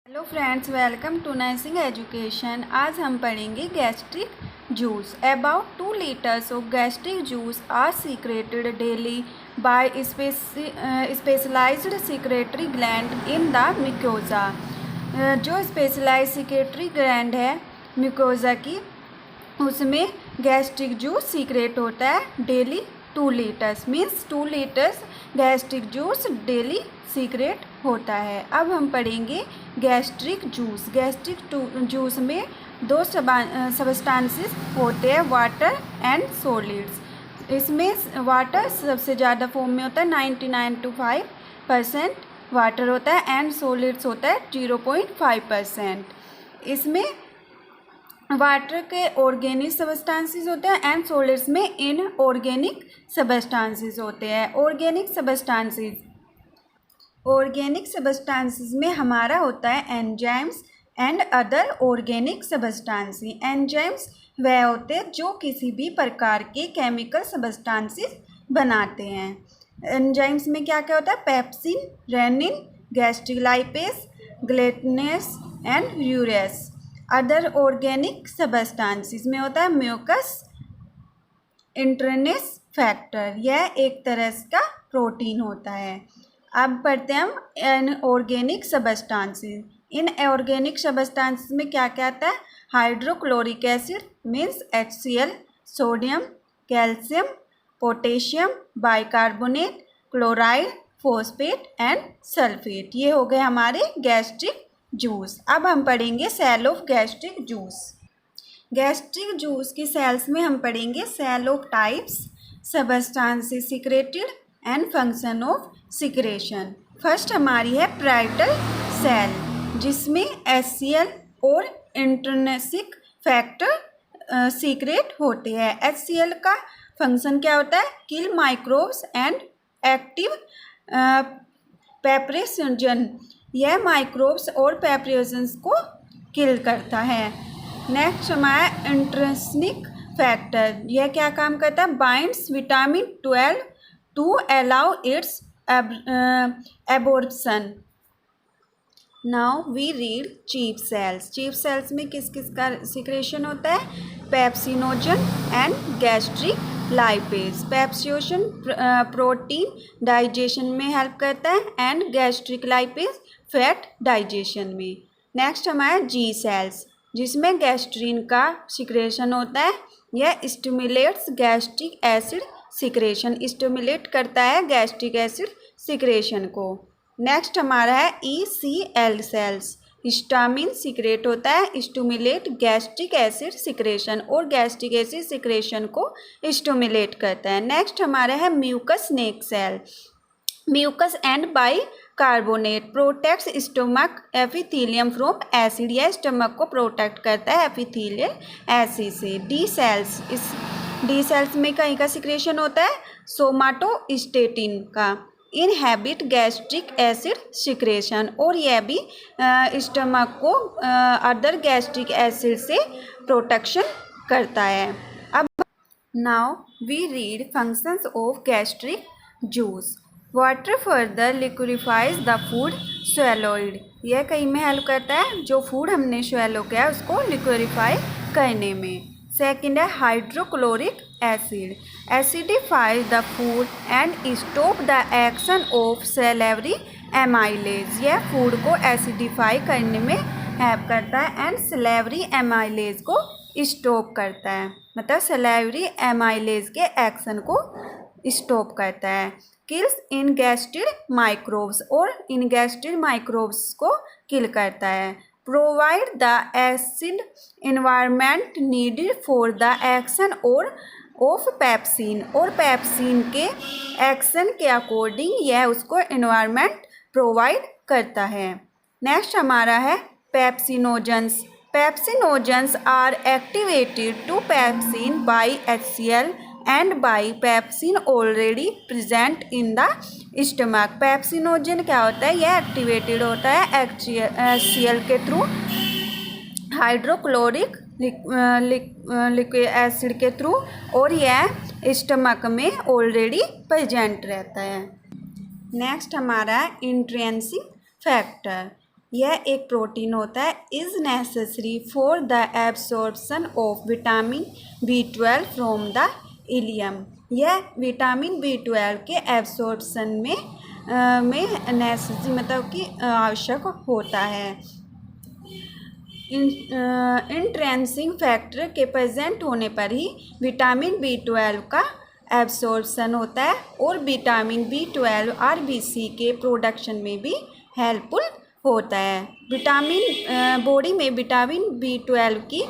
Hello friends, welcome to Nicing education. आज हम पढ़ेंगे gastric juice. About 2 litres of gastric juice are secreted daily by specialized secretory gland in the mucosa. जो specialized secretory gland है mucosa की, उसमें gastric juice secrete होता है daily 2 litres, means 2 litres gastric juice daily secrete होता है। अब हम पढ़ेंगे गैस्ट्रिक जूस। गैस्ट्रिक जूस में 2 सबस्टांसेस होते हैं, वाटर एंड सॉलिड्स। इसमें वाटर सबसे ज़्यादा फॉर्म में होता है, 99 to 5% वाटर होता है, एंड सॉलिड्स होता है 0.5%। इसमें वाटर के ऑर्गेनिक सबस्टांसेस होते हैं एंड सॉलिड्स में इनऑर्गेनिक सबस्टांसेस होते हैं। ऑर्गेनिक सबस्टांसेस में हमारा होता है enzymes and other organic substances. Enzymes वह होते हैं जो किसी भी प्रकार के केमिकल सबस्टांसेस बनाते हैं। एंजाइम्स में क्या क्या होता है? Pepsin, rennin, gastric lipase, gelatinase and urease. Other organic substances में होता है म्यूकस इंटरनेस फैक्टर, यह एक तरह का प्रोटीन होता है। अब पढ़ते हैं हम इनऑर्गेनिक सबस्टांसेस। इनऑर्गेनिक सबस्टांसेस में क्या क्या आता है? Hydrochloric acid means HCl, sodium, calcium, potassium, bicarbonate, chloride, phosphate and sulphate. ये हो गए हमारे गैस्ट्रिक जूस। अब हम पढ़ेंगे cell of gastric juice. Gastric juice की सेल्स में हम पढ़ेंगे cell of types, substances secreted and function of secretion. First हमारी है पैराइटल सेल, जिसमें HCl और इंट्रिंसिक फैक्टर सीक्रेट होते हैं। HCl का फंक्शन क्या होता है? Kill microbes and active pepsinogen, यह माइक्रोब्स और पेप्रेसोजन्स को किल करता है। नेक्स्ट हमारा इंट्रिंसिक फैक्टर, यह क्या काम करता है? Binds vitamin 12 to allow its absorption. Now we read chief cells. Chief cells में किस किस का सिक्रेशन होता है? Pepsinogen and gastric lipase. Pepsinogen protein digestion में हेल्प करता है and gastric lipase fat digestion में। नेक्स्ट हमारा जी सेल्स, जिसमें गैस्ट्रीन का सिक्रेशन होता है। यह stimulates gastric acid secretion, stimulate करता है गैस्ट्रिक एसिड सिक्रेशन को। नेक्स्ट हमारा है ECL सेल्स, हिस्टामिन सीक्रेट होता है, स्टिमुलेट गैस्ट्रिक एसिड सिक्रेशन और गैस्ट्रिक एसिड सिक्रेशन को स्टिमुलेट करता है। नेक्स्ट हमारा है mucus neck cell, mucus and bicarbonate, protects stomach epithelium from acid, यह स्टमक को प्रोटेक्ट करता है एपिथेलियल एसिड से। डी सेल्स, इस डी सेल्स में कहीं का सिक्रेशन होता है? सोमाटोस्टेटिन का, इनहेबिट गैस्ट्रिक एसिड सिक्रेशन, और यह भी स्टमक को अदर गैस्ट्रिक एसिड से प्रोटेक्शन करता है। अब now we read functions of gastric juice. Water further liquefies the food swallowed, यह कहीं में हेल्प करता है, जो फूड हमने स्वैलो किया है उसको लिक्विफाई करने में। सेकेंड है hydrochloric acid, acidifies the food and stop the action of salivary amylase, यह फूड को एसिडिफाई करने में हेल्प करता है एंड सैलिवरी एमाइलेज को स्टॉप करता है, मतलब सैलिवरी एमाइलेज के एक्शन को स्टॉप करता है। किल्स इन गैस्ट्रिक माइक्रोब्स, और इन गैस्ट्रिक माइक्रोब्स को किल करता है। Provide the acid environment needed for the action और ऑफ पेप्सिन, और पेप्सिन के एक्शन के अकॉर्डिंग यह उसको इन्वायरमेंट प्रोवाइड करता है। नेक्स्ट हमारा है pepsinogens. Pepsinogens are activated to pepsin by HCl and by pepsin already present in the stomach. Pepsinogen क्या होता है? यह एक्टिवेटेड होता है HCl के थ्रू, हाइड्रोक्लोरिक लिक्विड एसिड के थ्रू, और यह स्टमक में ऑलरेडी प्रेजेंट रहता है। नेक्स्ट हमारा इंट्रिंसिक फैक्टर, यह एक प्रोटीन होता है, is necessary for the absorption of vitamin B12 from the ilium. यह विटामिन B12 के एब्सॉर्प्शन में नेसेसरी मतलब कि आवश्यक होता है। इंट्रेंसिक फैक्टर के प्रेजेंट होने पर ही विटामिन B12 का एब्सॉर्प्शन होता है और विटामिन B12 RBC के प्रोडक्शन में भी हेल्पफुल होता है। बॉडी में विटामिन B12 की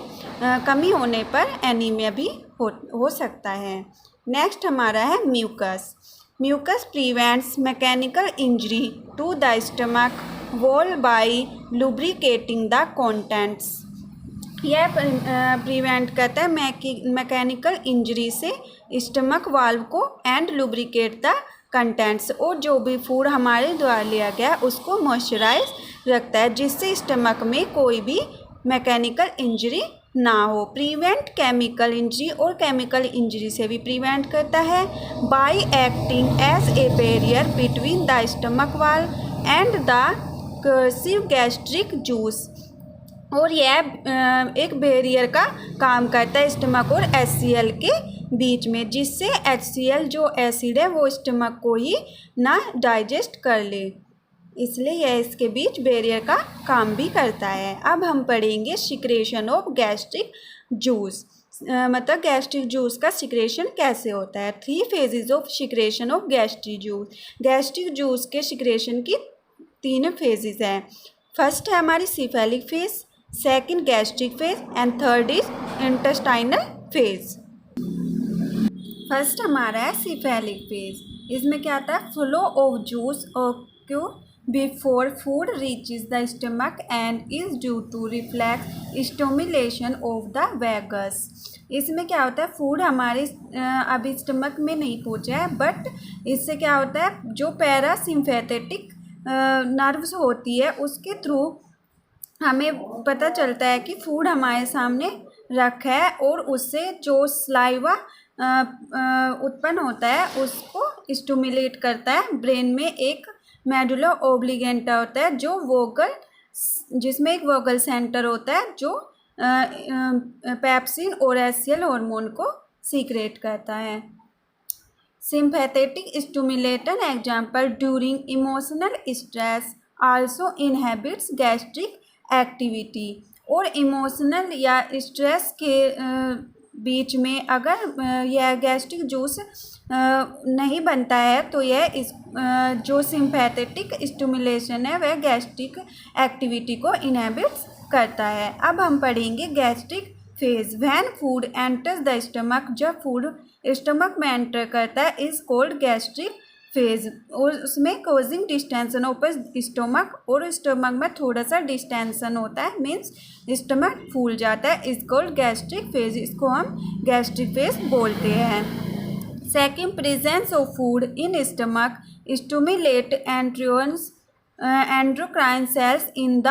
कमी होने पर एनीमिया भी हो सकता है। नेक्स्ट हमारा है mucus. Mucus prevents mechanical injury to the stomach wall by lubricating the contents. यह प्रिवेंट करता है मैकेनिकल इंजरी से स्टमक वाल्व को एंड लुब्रिकेट द कंटेंट्स, और जो भी फूड हमारे द्वारा लिया गया उसको मॉइस्चराइज रखता है जिससे स्टमक में कोई भी मैकेनिकल इंजरी ना हो। प्रिवेंट केमिकल इंजरी, और केमिकल इंजरी से भी प्रिवेंट करता है by acting as a barrier between the stomach valve and the corrosive gastric juice. और यह एक बैरियर का काम करता है स्टमक और HCl के बीच में, जिससे HCl जो एसिड है वो स्टमक को ही ना डाइजेस्ट कर ले, इसलिए यह इसके बीच बैरियर का काम भी करता है। अब हम पढ़ेंगे सिक्रेशन ऑफ गैस्ट्रिक जूस, मतलब गैस्ट्रिक जूस का सिक्रेशन कैसे होता है। 3 phases of secretion of gastric juice. Gastric juice के सिक्रेशन की 3 फेजेस हैं। फर्स्ट है हमारी cephalic phase, second gastric phase and third is intestinal phase. First हमारा है सिफेलिक फेज। इसमें क्या आता है, flow of juice occur before food reaches the stomach and is due to reflex stimulation of the vagus. इसमें क्या होता है, फूड हमारे अभी स्टमक में नहीं पहुंचा है, बट इससे क्या होता है जो पैरासिम्पैथेटिक नर्व्स होती है उसके थ्रू हमें पता चलता है कि फूड हमारे सामने रखा है, और उससे जो स्लाइवा उत्पन्न होता है उसको स्टिमुलेट करता है। ब्रेन में एक मेडुला ऑब्लिगेंटा होता है जिसमें एक वोगल सेंटर होता है जो पेप्सिन और HCl हार्मोन को सीक्रेट करता है। Sympathetic stimulator example during emotional stress also inhabits gastric activity. और इमोशनल या स्ट्रेस के बीच में अगर यह गैस्ट्रिक जूस नहीं बनता है तो यह जो सिंपैथेटिक स्टिमुलेशन है वह गैस्ट्रिक एक्टिविटी को इनहिबिट करता है। अब हम पढ़ेंगे gastric phase. When food enters the stomach, जब फूड स्टमक में एंटर करता है इज कॉल्ड गैस्ट्रिक फेज। और उसमें कोजिंग डिस्टेंशन ऑफ स्टमक, और स्टमक में थोड़ा सा डिस्टेंशन होता है, मीन्स स्टमक फूल जाता है, इज कॉल्ड गैस्ट्रिक फेज। इसको हम गैस्ट्रिक फेज बोलते हैं। Second, presence of food in stomach stimulate endocrine cells in the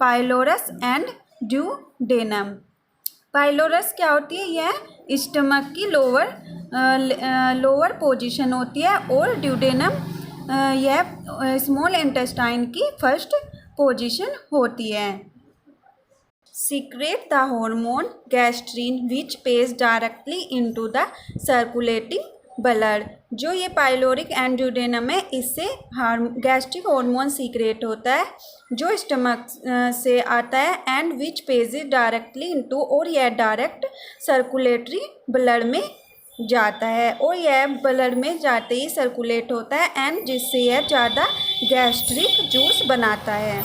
pylorus and duodenum. Pylorus क्या होती है, यह स्टमक की लोअर पोजीशन होती है, और ड्यूडेनम यह स्मॉल इंटेस्टाइन की फर्स्ट पोजीशन होती है। Secret the hormone gastrin which page directly into the circulating blood. जो ये पाइलोरिक एंड ड्यूडेनम है, इससे गैस्ट्रिक हार्मोन सीक्रेट होता है जो स्टमक से आता है, and which page directly into, और यह डायरेक्ट सर्कुलेटरी ब्लड में जाता है, और यह ब्लड में जाते ही सर्कुलेट होता है, एंड जिससे यह ज़्यादा गैस्ट्रिक जूस बनाता है।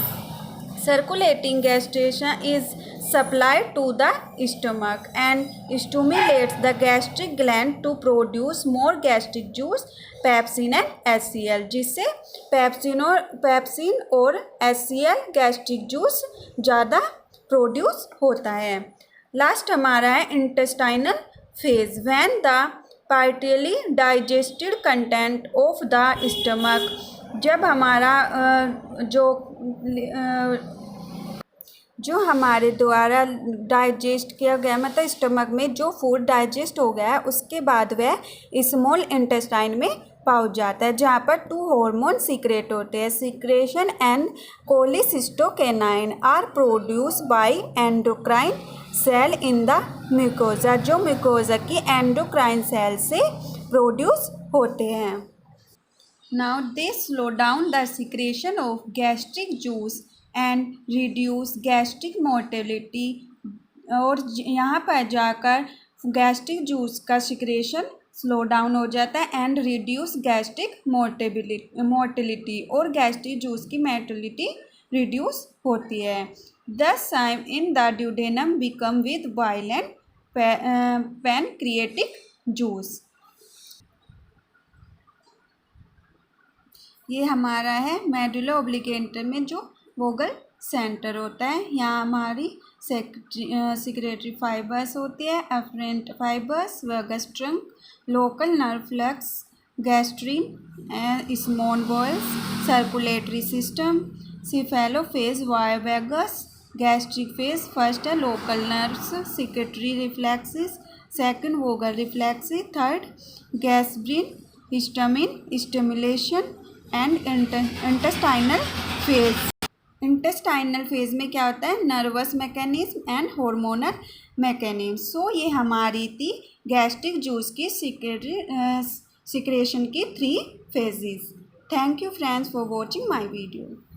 Circulating gestation is supplied to the stomach and stimulates the gastric gland to produce more gastric juice, pepsin and HCl, जिससे पेप्सिन और HCl गैस्ट्रिक जूस ज़्यादा प्रोड्यूस होता है। लास्ट हमारा है intestinal phase. When the partially digested content of the stomach, जब हमारा जो हमारे द्वारा डाइजेस्ट किया गया, मतलब स्टमक में जो फूड डाइजेस्ट हो गया है उसके बाद वह स्मॉल इंटेस्टाइन में पाउच जाता है, जहाँ पर 2 हार्मोन सीक्रेट होते हैं। Secretion and cholecystokinin are produce by endocrine cell in the mucosa, जो म्यूकोजा की एंडोक्राइन सेल से प्रोड्यूस होते हैं। Now they slow down the secretion of gastric juice and reduce gastric mortality, और यहाँ पर जाकर गैस्ट्रिक जूस का सिक्रेशन स्लो डाउन हो जाता है एंड रिड्यूस गैस्ट्रिक मोर्टेलिटी, और गैस्ट्रिक जूस की मोर्टेलिटी रिड्यूस होती है। The chyme in the duodenum become with bile and pancreatic juice. ये हमारा है मेडुला ओब्लिगेटा में जो वोगल सेंटर होता है। यहाँ हमारी सिक्रेटरी फाइबर्स होती है, afferent fibers, vagus trunk, local nerve plexus, gastrin, small bowels, circulatory system, cephalic phase, via vagus, gastric phase. First है local nerves, secretory reflexes, second vagal reflexes, third gastrin, histamine stimulation and intestinal phase. Intestinal phase में क्या होता है, nervous mechanism and hormonal mechanism. So ये हमारी थी gastric juice की secretion की 3 phases. Thank you friends for watching my video.